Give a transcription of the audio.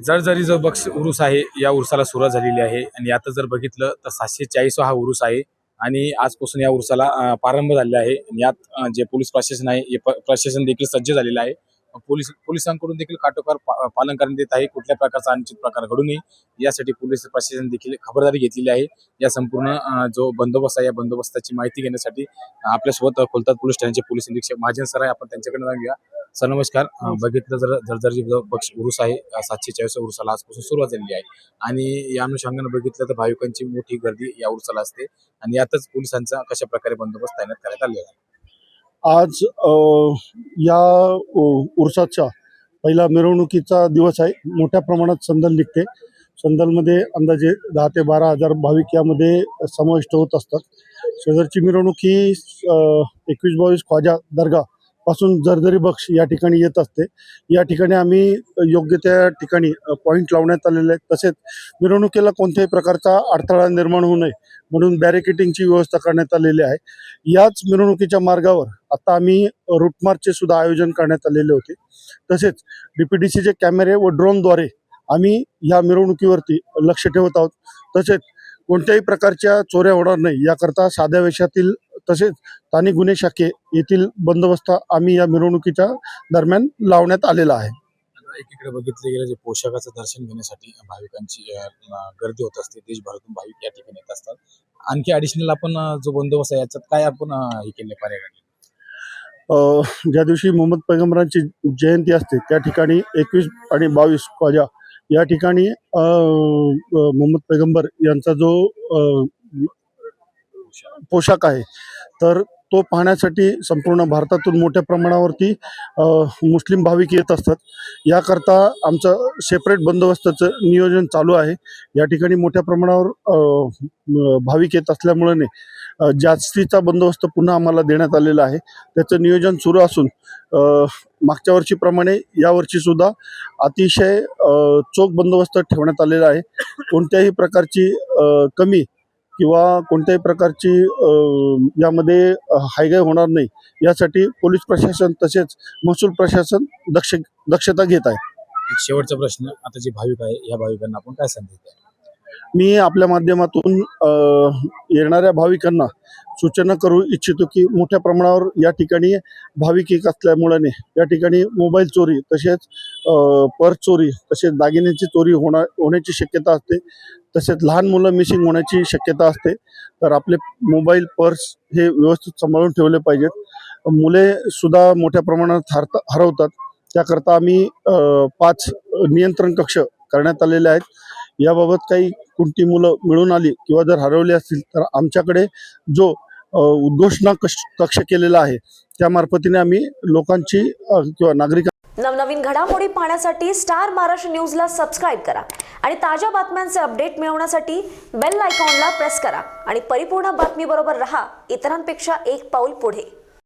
जरजरी जो बक्ष उरूस आहे या उरसाला सुरुवात झालेली आहे आणि आता जर बघितलं तर 740 हा उरूस आहे आणि आजपासून या उरसाला प्रारंभ झालेला आहे. यात जे पोलीस प्रशासन आहे हे प्रशासन देखील सज्ज झालेलं आहे. पोलिसांकडून देखील काटेकोर पालन करण्यात येत आहे. कुठल्या प्रकारचा अनुचित प्रकार घडू नये यासाठी पोलीस प्रशासन देखील खबरदारी घेतलेली आहे. या संपूर्ण जो बंदोबस्त आहे या बंदोबस्ताची माहिती घेण्यासाठी आपल्यासोबत खोलतात पोलीस ठाण्याचे पोलीस निरीक्षक महाजन सर आहे. आपण त्यांच्याकडे जाऊया. सर नमस्कार. बघितलं जर बक्ष उरूस आहे 740 उरुसाला आजपासून सुरुवात झालेली आहे आणि या अनुषंगाने बघितलं तर भाविकांची मोठी गर्दी या उरुसाला असते आणि यातच पोलिसांचा कशा प्रकारे बंदोबस्त तैनात करण्यात आलेला आहे. आज या उरसाचा पहिला मिरवणुकीचा दिवस आहे. मोठ्या प्रमाणात संदल निघते. संदलमध्ये अंदाजे 10 ते 12 हजार भाविक यामध्ये समाविष्ट होत असतात. शेजारची मिरवणूक ही 21-22 ख्वाजा दर्गा पासून जरजरी बक्ष या ठिकाणी येत असते. या ठिकाणी आम्ही योग्य त्या ठिकाणी पॉईंट लावण्यात आलेले आहेत. तसेच मिरवणुकीला कोणत्याही प्रकारचा अडथळा निर्माण होऊ नये म्हणून बॅरिकेटिंगची व्यवस्था करण्यात आलेली आहे. याच मिरवणुकीच्या मार्गावर आता आम्ही रूट मार्चचे सुद्धा आयोजन करण्यात आलेले होते. तसेच DPDCचे कॅमेरे व ड्रोनद्वारे आम्ही या मिरवणुकीवरती लक्ष ठेवत आहोत. तसेच कोणत्याही प्रकारच्या चोऱ्या होणार नाही याकरता साध्या वेशातील तसेच स्थानिक गुन्हे शाखे येथील बंदोबस्त आम्ही या मिरवणुकीच्या दरम्यान लावण्यात आलेला आहे. एकीकडे बघितलं गेलं जे पोशाखाचं दर्शन घेण्यासाठी भाविकांची गर्दी होत असते. देशभरातून भाविक या ठिकाणी येत असतात. आणखी ॲडिशनल आपण जो बंदोबस्त आहे याच्यात काय आपण हे केले पर्याय? ज्या दिवशी मोहम्मद पैगंबरांची जयंती असते त्या ठिकाणी 21 आणि 22 ख्वाजा या ठिकाणी मोहम्मद पैगंबर यांचा जो पोशाख आहे तर तो पाहण्यासाठी संपूर्ण भारतातून मोठ्या प्रमाणावरती मुस्लिम भाविक येत असतात. याकरता आमचं सेपरेट बंदोबस्ताचं नियोजन चालू आहे. या ठिकाणी मोठ्या प्रमाणावर भाविक येत असल्यामुळे जास्तीचा बंदोबस्त पुन्हा आम्हाला देण्यात आलेला आहे. त्याचं नियोजन सुरू असून मागच्या वर्षीप्रमाणे यावर्षी सुद्धा अतिशय चोख बंदोबस्त ठेवण्यात आलेला आहे. कोणत्याही प्रकारची कमी किंवा कोणत्याही प्रकारची यामध्ये हायगाय होणार नाही यासाठी पोलीस प्रशासन तसेच महसूल प्रशासन दक्षता घेत आहे. एक शेवटचा प्रश्न, आता जे भाविक आहे या भाविकांना आपण काय संदेश द्याल? मी आपल्या माध्यमातून येणाऱ्या भाविकांना सूचना करू इच्छितो की मोठ्या प्रमाणावर या ठिकाणी भाविक येत असल्यामुळे या ठिकाणी मोबाईल चोरी तसेच पर्स चोरी तसेच दागिन्यांची चोरी होण्याची शक्यता असते. तसेच लहान मुलं मिसिंग होण्याची शक्यता असते. तर आपले मोबाईल पर्स हे व्यवस्थित सांभाळून ठेवले पाहिजेत. मुले सुद्धा मोठ्या प्रमाणात हरवतात. त्याकरता आम्ही 5 नियंत्रण कक्ष करण्यात आलेले आहेत. याबाबत काही कोणती मुलं मिळून आली किंवा जर हरवली असतील तर आमच्याकडे जो उद्घोषणा कक्ष केलेला आहे त्या मार्फतीने आम्ही लोकांची किंवा नागरिकांची नवनवीन घडामोडी पाहण्यासाठी स्टार महाराष्ट्र न्यूजला सबस्क्राईब करा आणि ताज्या बातम्यांचे अपडेट मिळवण्यासाठी बेल आयकॉनला प्रेस करा आणि परिपूर्ण बातमीबरोबर रहा, इतरांपेक्षा एक पाऊल पुढे.